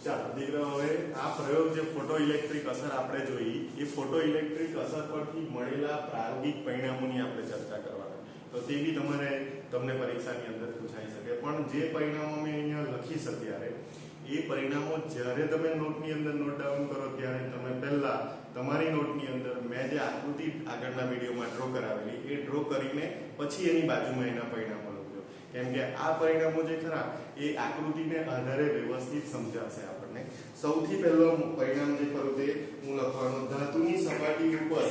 ચાલો દીકરાઓ, હવે આ પ્રયોગ જે ફોટો ઇલેક્ટ્રિક અસર આપણે જોઈ એ ફોટો ઇલેક્ટ્રિક અસર પરથી મળેલા પ્રાયોગિક પરિણામોની આપણે ચર્ચા કરવાના. તો તે બી તમને પરીક્ષાની અંદર પૂછાઈ શકે. પણ જે પરિણામો મેં અહીંયા લખી છે ત્યારે એ પરિણામો જ્યારે તમે નોટની અંદર નોટ ડાઉન કરો ત્યારે તમે પહેલા તમારી નોટની અંદર મેં જે આકૃતિ આગળના વિડીયોમાં ડ્રો કરાવેલી એ ડ્રો કરીને પછી એની બાજુમાં એના પરિણામો લખજો. કેમ કે આ પરિણામો જે ખરા એ આકૃતિને આધારે વ્યવસ્થિત સમજાશે આપણને. સૌથી પહેલો પરિણામ જે ખરું તે હું લખવાનો, ધાતુની સપાટી ઉપર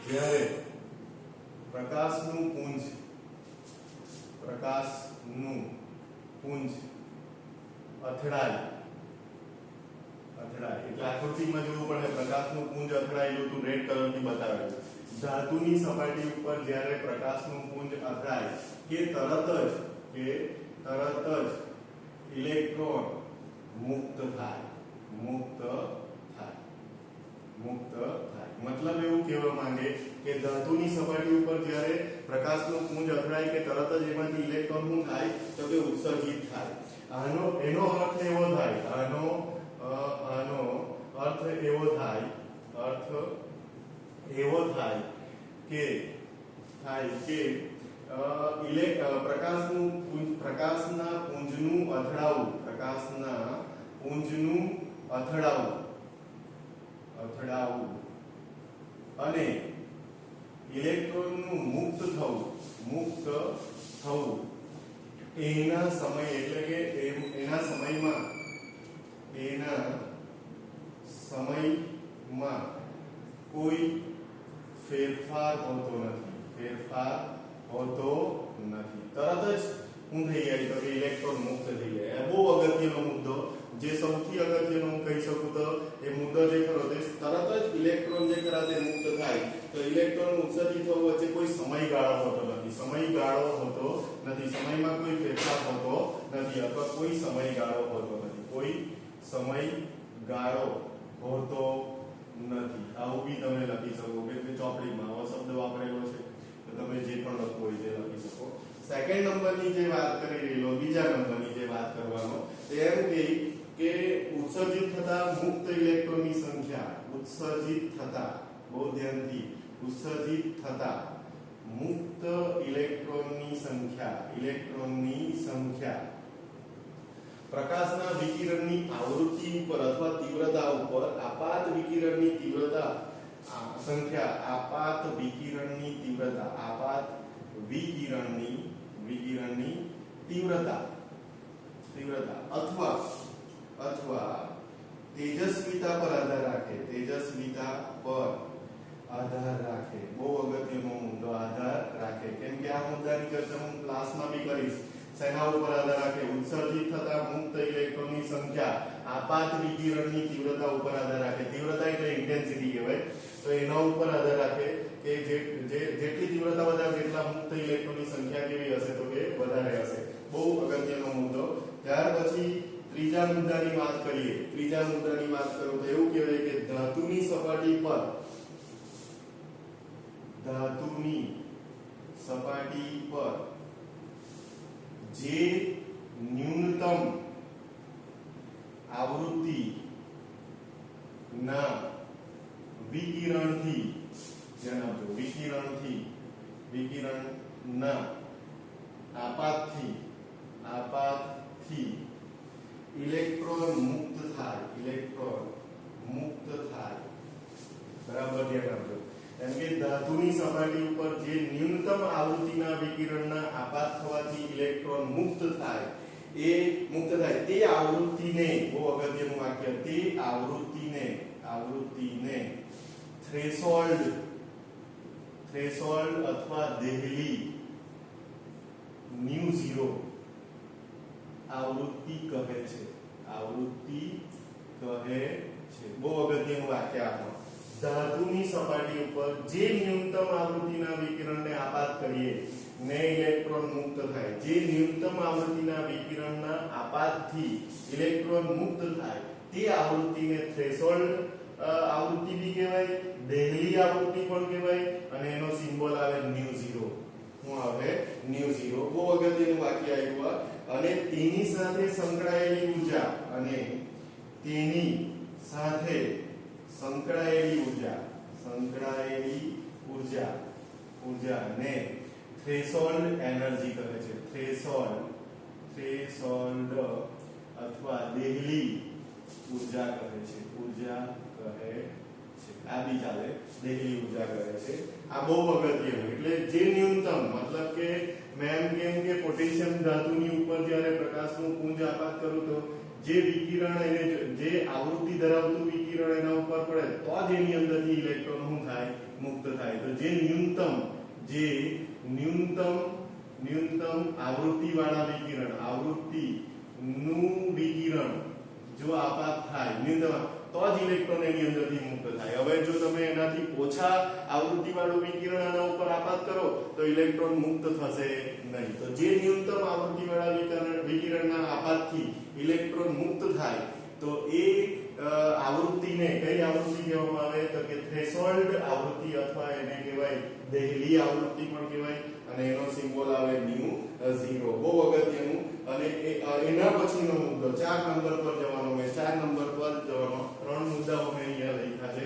જ્યારે પ્રકાશનું પુંજ અથડાય એટલે આકૃતિમાં જોવું પડે, પ્રકાશનું પુંજ અથડાયેલું હતું, રેડ કલરથી બતાવેલું. ધાતુની સપાટી ઉપર જ્યારે પ્રકાશનું પુંજ અથડાય કે તરત જ ઇલેક્ટ્રોન મુક્ત થાય. મતલબ એવું કહેવા માંગે કે ધાતુની સપાટી ઉપર જ્યારે પ્રકાશનું પુંજ અથડાય કે તરત જ એમાંથી ઇલેક્ટ્રોન શું થાય તો કે ઉત્સર્જિત થાય. એનો અર્થ એવો થાય કે પ્રકાશના પુંજનું અથડાવું અને ઇલેક્ટ્રોનનું મુક્ત થવું એના સમય એટલે કે એના સમયમાં કોઈ ફેરફાર હોતો નથી. તરત જ શું થઈ જાય તો કે ઇલેક્ટ્રોન મુક્ત થઈ જાય. બહુ અગત્યનો મુદ્દો, જે સૌથી અગત્યનો હું કહી શકું તો એ મુદ્દો જે ખરો તે તરત જ ઇલેક્ટ્રોન જે ખરા તે મુક્ત થાય તો ઇલેક્ટ્રોન ઉત્સર્જિત થવા વચ્ચે કોઈ સમયગાળો હોતો નથી. સમયમાં કોઈ ફેરફાર હોતો નથી અથવા કોઈ સમયગાળો હોતો નથી. આવું બી તમે લખી શકો કે ચોપડીમાં આવો શબ્દ વાપરેલો છે તો તમે જે પણ લખવું હોય તે લખી શકો. સેકન્ડ નંબરની જે વાત કરી રહેલો, બીજા નંબરની જે વાત કરવાનો તે એમ કે ઉત્સર્જિત થતા મુક્ત ઇલેક્ટ્રોનની સંખ્યા, બહુ ધ્યાનથી, ઉત્સર્જિત થતા મુક્ત ઇલેક્ટ્રોનની સંખ્યા પ્રકાશના વિકિરણની આવૃત્તિ ઉપર અથવા તીવ્રતા ઉપર આપાત વિકિરણની તીવ્રતા અથવા તેજસ્વીતા પર આધાર રાખે. બહુ અગત્યનો મુદ્દો, આધાર રાખે. કેમ કે આ મુદ્દાની ચર્ચા હું ક્લાસમાં બી કરીશ. શેના ઉપર આધાર રાખે? ઉત્સર્જિત થતા મુક્ત ઇલેક્ટ્રોનની સંખ્યા આપાત વિકિરણની તીવ્રતા ઉપર આધાર રાખે. તીવ્રતા એટલે ઇન્ટેન્સિટી કહેવાય. તો એના ઉપર આધાર રાખે કે જેટલી તીવ્રતા વધારે તેટલા મુક્ત ઇલેક્ટ્રોનની સંખ્યા કેવી હશે તો કે વધારે હશે. બહુ અગત્યનો મુદ્દો. ત્યાર પછી ત્રીજા મુદ્દાની વાત કરીએ. કરું તો એવું કહેવાય કે ધાતુની સપાટી પર જે ન્યૂનતમ આવૃત્તિના વિકિરણના આપાતથી ઇલેક્ટ્રોન મુક્ત થાય. બરાબર ધ્યાન આપજો. કેમ કે ધાતુની સપાટી ઉપર જે ન્યૂનતમ આવૃત્તિના વિકિરણના આપાત થવાથી ઇલેક્ટ્રોન મુક્ત થાય તે આવૃત્તિને, બહુ અગત્યનું વાક્ય, તે આવૃત્તિને થ્રેશોલ્ડ અથવા દેહલી ન્યુ ઝીરો આવૃત્તિ કહે છે. બહુ અગત્યનું વાક્ય આપો. ધાતુની સપાટી ઉપર જે ન્યૂનતમ આવૃત્તિના વિકિરણને આપાત કરીએ ને ઇલેક્ટ્રોન મુક્ત થાય, જે ન્યૂનતમ આવૃત્તિના વિકિરણના આપાતથી ઇલેક્ટ્રોન મુક્ત થાય તે આવૃત્તિને થ્રેશોલ્ડ આવૃત્તિ બી કહેવાય, દેહલી આવૃત્તિ પણ કહેવાય અને એનો સિમ્બોલ આવે ν0. શું આવે? ν0. બહુ અગત્યનું વાક્ય આવ્યું આ. અને તેની સાથે સંકળાયેલી ઊર્જા અને તેની સાથે સંકળાયેલી ઊર્જાને થ્રેશોલ્ડ એનર્જી કહે છે. થ્રેશોલ્ડ અથવા દેહલી ઊર્જા કહે છે. આ બી ચાલે, દેહલી ઊર્જા કહે છે. આ બહુ અગત્યનું. એટલે જે ન્યૂનતમ, મતલબ કે મેં કેમ કે પોટેશિયમ ધાતુની ઉપર જ્યારે પ્રકાશનું પુંજ આપાત કરું તો જે વિકિરણ એને જે આવૃત્તિ ધરાવતું વિકિરણ એના ઉપર પડે તો જ એની અંદરથી ઇલેક્ટ્રોન શું થાય? મુક્ત થાય. તો જે ન્યૂનતમ આવૃત્તિ વાળા આવૃત્તિનું વિકિરણ જો આપાત થાય ન્યૂનતમ, તો જ ઇલેક્ટ્રોન એની અંદરથી મુક્ત થાય. હવે જો તમે એનાથી ઓછા આવૃત્તિ વાળું વિકિરણ આના ઉપર આપાત કરો તો ઇલેક્ટ્રોન મુક્ત થશે નહીં. તો જે ન્યૂનતમ આવૃત્તિ વાળા વિકિરણના આપાતથી ઇલેક્ટ્રોન મુક્ત થાય તો એ આવૃત્તિને કઈ આવૃત્તિ કહેવામાં આવે? તો કે થ્રેશોલ્ડ આવૃત્તિ અથવા એને કહેવાય દેહલી આવૃત્તિ પણ કહેવાય અને એનો સિમ્બોલ આવે ν0. બહુ અગત્યનું. અને એના પછીનો મુદ્દો 4 નંબર પર જવાનો. મેં 4 નંબર પર જવાનો. 3 મુદ્દાઓ મેં અહીંયા લખ્યા છે.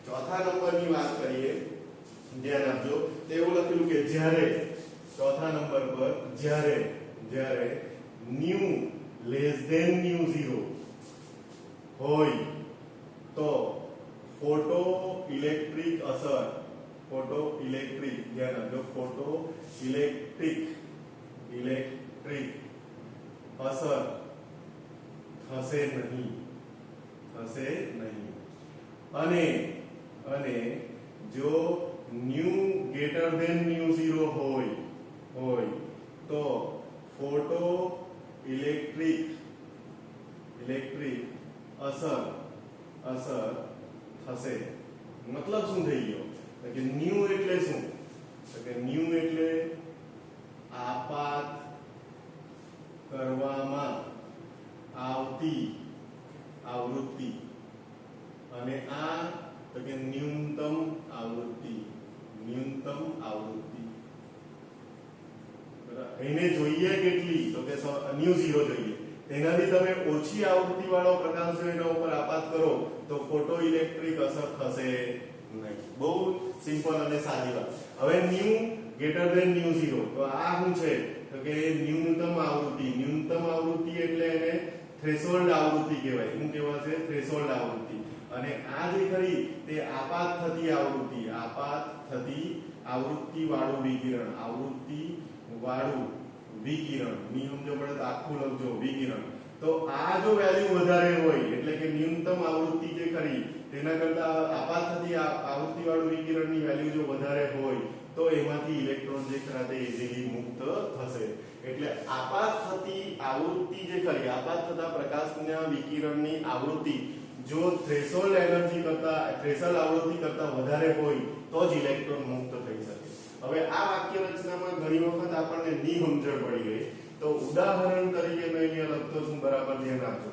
ચોથા નંબરની વાત કરીએ, ધ્યાન આપજો. તો એવું લખેલું કે જ્યારે ચોથા નંબર પર જ્યારે ν < ν0 હોય તો ફોટો ઇલેક્ટ્રિક અસર, ધ્યાન આપજો, ફોટો ઇલેક્ટ્રિક અસર થશે નહીં. અને જો ν > ν0 હોય તો ફોટો ઇલેક્ટ્રિક અસર થશે. મતલબ શું થઈ ગયો? કે ν એટલે શું? તો કે ν એટલે આપાત કરવામાં આવતી આવૃત્તિ અને આ તો કે ન્યૂનતમ આવૃત્તિ. એને જોઈએ કેટલી? તો કે ν0 જોઈએ. તેનાથી તમે ઓછી આવૃત્તિ વાળો પ્રકાશ જો એના ઉપર આપાત કરો તો ફોટો ઇલેક્ટ્રિક અસર થશે નહીં. બહુ સિમ્પલ અને સાદી વાત. હવે ν > ν0 તો આ શું છે? તો કે ન્યૂનતમ આવૃત્તિ એટલે એને થ્રેશોલ્ડ આવૃત્તિ કહેવાય. શું કહેવાય? થ્રેશોલ્ડ આવૃત્તિ. અને આ જે ખરી તે આપાત થતી આવૃત્તિ વાળું વિકિરણ. નિયમ જો પડે તો આખું લખજો, વિકિરણ. તો આ જો વેલ્યુ વધારે હોય એટલે કે ન્યૂનતમ આવૃત્તિ જે ખરી તેના કરતા આપાત થતી આવૃત્તિ વાળું વિકિરણની વેલ્યુ જો વધારે હોય તો એમાંથી ઇલેક્ટ્રોન જે ખરા તે ઇઝીલી મુક્ત થશે. એટલે આપાત થતી આવૃત્તિ જે ખરી, આપાત થતા પ્રકાશના વિકિરણની આવૃત્તિ જો થ્રેશોલ્ડ આવૃત્તિ કરતા વધારે હોય તો જ ઇલેક્ટ્રોન મુક્ત થઈ શકે. હવે આ વાક્ય રચનામાં ઘણી વખત આપણને સમજણ પડી ગઈ. તો ઉદાહરણ તરીકે મેં અહીંયા લખતો છું, બરાબર ધ્યાન આપજો.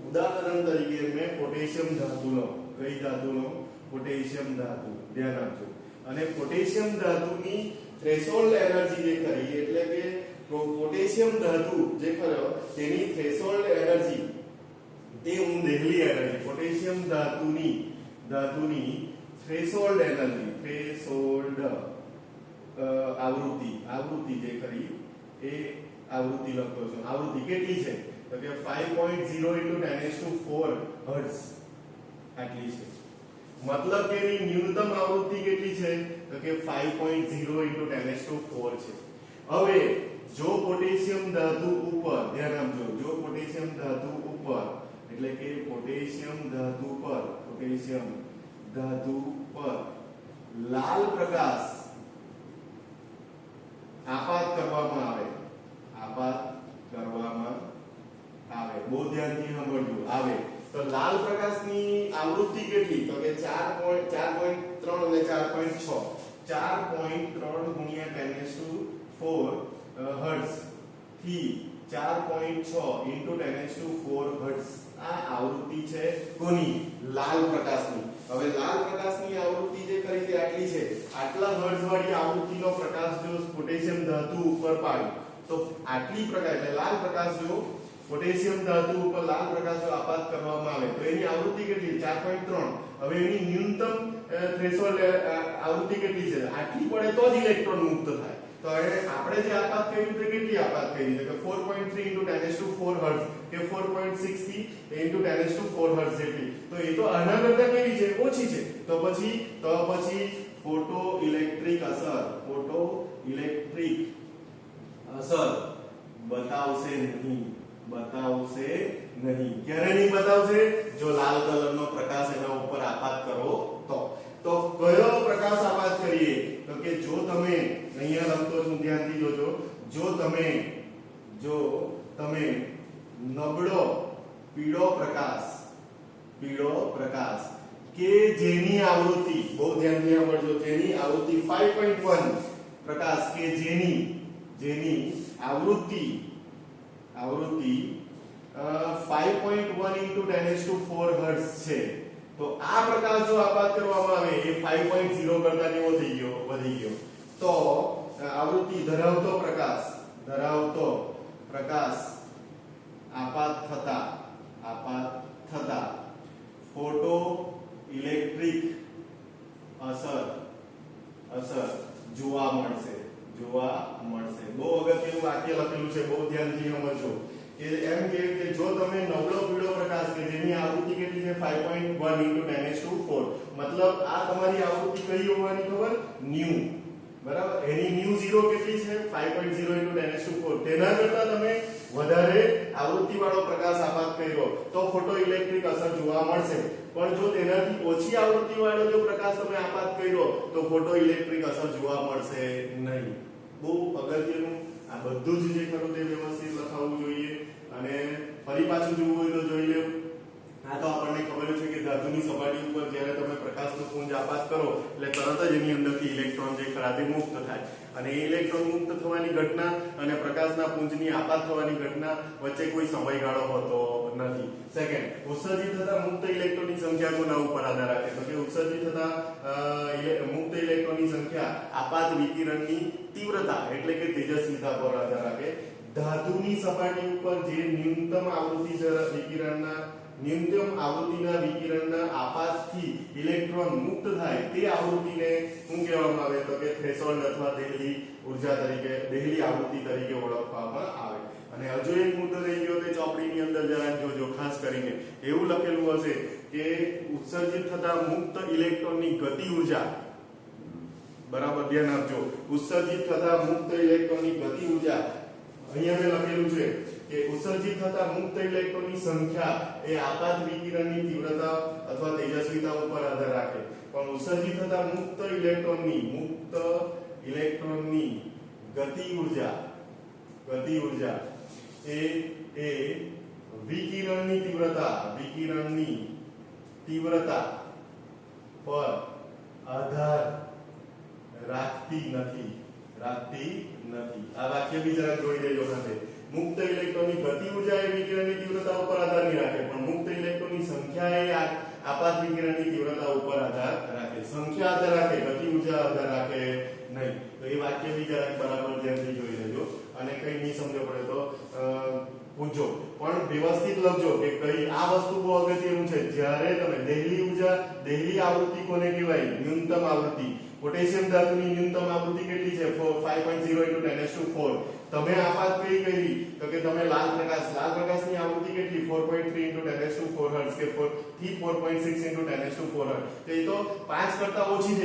ઉદાહરણ તરીકે મેં પોટેશિયમ ધાતુનો, કઈ ધાતુનો? પોટેશિયમ ધાતુ. ધ્યાન આપજો. અને પોટેશિયમ ધાતુની થ્રેશોલ્ડ એનર્જી જે ખરી એટલે કે પોટેશિયમ ધાતુ જે ખરો તેની થ્રેશોલ્ડ એનર્જી તે હું દેહલી એનર્જી, પોટેશિયમ ધાતુની થ્રેશોલ્ડ એનર્જી, આવૃત્તિ જે ખરી એ આવૃત્તિ લખતો છું. આવૃત્તિ કેટલી છે? તો કે 5.0 × 10⁴ હર્ટ્ઝ આટલી છે. મતલબ કે એની ન્યૂનતમ આવૃત્તિ કેટલી છે? તો કે 5.0 × 10⁴ છે. હવે જો પોટેશિયમ ધાતુ ઉપર, ધ્યાન આપજો, જો પોટેશિયમ ધાતુ ઉપર એટલે કે પોટેશિયમ ધાતુ પર લાલ પ્રકાશ આપાત કરવામાં આવે, બહુ ધ્યાનથી સાંભળજો, આવે તો લાલ પ્રકાશની આવૃત્તિ કેટલી? તો કે 4.3 અને 4.6, 4.3 × 10⁴ હર્ટ્ઝ થી 4.6 × 10⁴ હર્ટ્ઝ આ આવૃત્તિ છે કોની? લાલ પ્રકાશની. હવે લાલ પ્રકાશની આવૃત્તિ જે કરી તે આટલી છે, આટલા હર્ટ્ઝ વાળી આવૃત્તિનો પ્રકાશ જો પોટેશિયમ ધાતુ ઉપર પાડે તો આટલી પ્રકાશ એટલે લાલ પ્રકાશ જો પોટેશિયમ ધાતુ ઉપર લાલ પ્રકાશ જો આપાત કરવામાં આવે તો એની આવૃત્તિ કેટલી 4.3. હવે એની ન્યૂનતમ થ્રેશોલ્ડ આવૃત્તિ કેટલી છે? આટલી પડે તો જ ઇલેક્ટ્રોન મુક્ત થાય. તો આપણે જે આપાત કર્યું તે કેટલી આપાત કરી છે કે 4.3 * 10⁴ હર્ટ્ઝ કે 4.6 × 10⁴ હર્ટ્ઝ જેટલી. તો એ તો આના કરતા કેવી છે? ઓછી છે. તો પછી ફોટો ઇલેક્ટ્રિક અસર બતાવશે નહીં. ક્યારે નહીં બતાવશે? જો લાલ કલરનો પ્રકાશ એના ઉપર આપાત કરો તો કયો પ્રકાશ આપાત કરીએ? તો કે જો તમે અહીંયા લખતો છું, ધ્યાનથી જોજો. જો તમે નબળો પીળો પ્રકાશ કે જેની આવૃત્તિ, બહુ ધ્યાનથી સાંભળજો, જેની આવૃત્તિ 5.1 પ્રકાશ કે જેની આવૃત્તિ 5.1 × 10⁴ હર્ટ્ઝ છે. તો આ પ્રકાશ જો આપાત કરવામાં આવે એ 5.0 કરતા કેવો વધી ગયો. તો આવૃત્તિ ધરાવતો પ્રકાશ આપાત થતા ફોટો ઇલેક્ટ્રિક અસર જોવા મળશે. બહુ અગત્યનું વાક્ય લખેલું છે, બહુ ધ્યાનથી સમજો. કે એમ કે જો તમે નબળો પીળો પ્રકાશ કે જેની આવૃત્તિ કેટલી છે 5.1 × 10⁴, મતલબ આ તમારી આવૃત્તિ કઈ હોવાની ખબર? ન્યુ. બરાબર. એની ન્યુ 0 કેટલી છે? 5.0 × 10⁴. તેના કરતા તમે વધારે આવૃત્તિ વાળો પ્રકાશ આપાત કર્યો તો ફોટો ઇલેક્ટ્રિક અસર જોવા મળશે. પણ જો તેનાથી ઓછી આવૃત્તિ વાળો જો પ્રકાશ તમે આપાત કર્યો તો ફોટો ઇલેક્ટ્રિક અસર જોવા મળશે નહીં. બહુ અગત્યનું. આ બધું જ જે ખરું તે વ્યવસ્થિત લખાવવું જોઈએ. અને ફરી પાછું જોવું હોય તો જોઈ લેવું. આ તો આપણને ખબર છે કે ધાતુની સપાટી ઉપર જ્યારે તમે પ્રકાશનું પુંજ આપાત કરો એટલે તરત જ એની અંદરથી ઇલેક્ટ્રોન જે ખરા તે મુક્ત થાય. અને એ ઇલેક્ટ્રોન મુક્ત થવાની ઘટના અને પ્રકાશના પુંજની આપાત થવાની ઘટના વચ્ચે કોઈ સમયગાળો હોતો નથી. સેકન્ડ, ઉત્સર્જિત થતા મુક્ત ઇલેક્ટ્રોનની સંખ્યા કોના ઉપર આધાર રાખે? તો કે ઉત્સર્જિત થતા મુક્ત ઇલેક્ટ્રોનની સંખ્યા આપાત વિકિરણની તીવ્રતા એટલે કે તેજસ્વીતા પર આધાર રાખે. ધાતુની સપાટી ઉપર જે ન્યૂનતમ આવૃત્તિના વિકિરણના આપાતથી ઇલેક્ટ્રોન મુક્ત થાય તે આવૃત્તિને શું કહેવામાં આવે? તો કે થ્રેશોલ્ડ અથવા દેહલી આવૃત્તિ તરીકે ઓળખવામાં આવે. અને હજુ એક મુદ્દો રહી ગયો તે ચોપડીની અંદર જરા જોજો. ખાસ કરીને એવું લખેલું હશે કે ઉત્સર્જિત થતા મુક્ત ઇલેક્ટ્રોનની ગતિ ઉર્જા, બરાબર ધ્યાન આપજો, ઉત્સર્જિત થતા મુક્ત ઇલેક્ટ્રોનની ગતિ ઉર્જા અહીંયા મેં લખેલું છે કે ઉત્સર્જિત થતા મુક્ત ઇલેક્ટ્રોનની સંખ્યા એ આપાત વિકિરણની તીવ્રતા અથવા તેજસ્વીતા ઉપર આધાર રાખે. પણ ઉત્સર્જિત થતા મુક્ત ઇલેક્ટ્રોનની ગતિ ઉર્જા એ વિકિરણની તીવ્રતા પર આધાર રાખતી નથી. આ વાક્ય બી જરા જોઈ લેજો સાથે. મુક્ત ઇલેક્ટ્રોનની ગતિ ઉર્જા એ વિકિરણની તીવ્રતા ઉપર આધાર નહીં રાખે, પણ મુક્ત ઇલેક્ટ્રોનની સંખ્યા એ આપાત વિકિરણની તીવ્રતા ઉપર આધાર રાખે. સંખ્યા આધાર રાખે, ગતિ ઉર્જા આધાર રાખે નહીં. તો એ વાક્ય બી જરા બરાબર ધ્યાનથી જોઈ લેજો. અને કઈ નહીં સમજ પડે તો પૂછજો, પણ વ્યવસ્થિત લખજો કે કઈ આ વસ્તુ બહુ અગત્યનું છે. જ્યારે તમે દેહલી આવૃત્તિ કોને કહેવાય? ન્યૂનતમ આવૃત્તિ. પોટેશિયમ ધાતુની ન્યૂનતમ આવૃત્તિ કેટલી છે? 5.0 × 10⁴. તમે આપાત કઈ કરી? તો કે તમે લાલ પ્રકાશની આવૃત્તિ કેટલી? 4.3 × 10⁴ હર્ટ્ઝ કે 4.6 × 10⁴ હર્ટ્ઝ. તો એ તો 5 કરતા ઓછી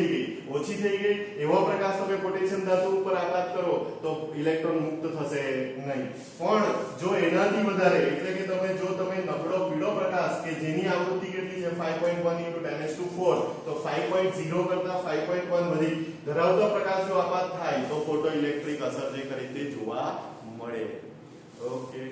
થઈ ગઈ. એવો પ્રકાશ તમે પોટેશિયમ ધાતુ ઉપર આપાત કરો તો ઇલેક્ટ્રોન મુક્ત થશે નહીં. પણ જો એનાથી વધારે એટલે કે તમે નબળો પીળો પ્રકાશ કે જેની આવૃત્તિ કેટલી છે? 5.1 × 10⁴. તો 5.0 કરતા 5.1 વધી ધરાવતો પ્રકાશ જો આપાત થાય તો ફોટો ઇલેક્ટ્રિક અસર જે ખરી તે જોવા મળે. ઓકે.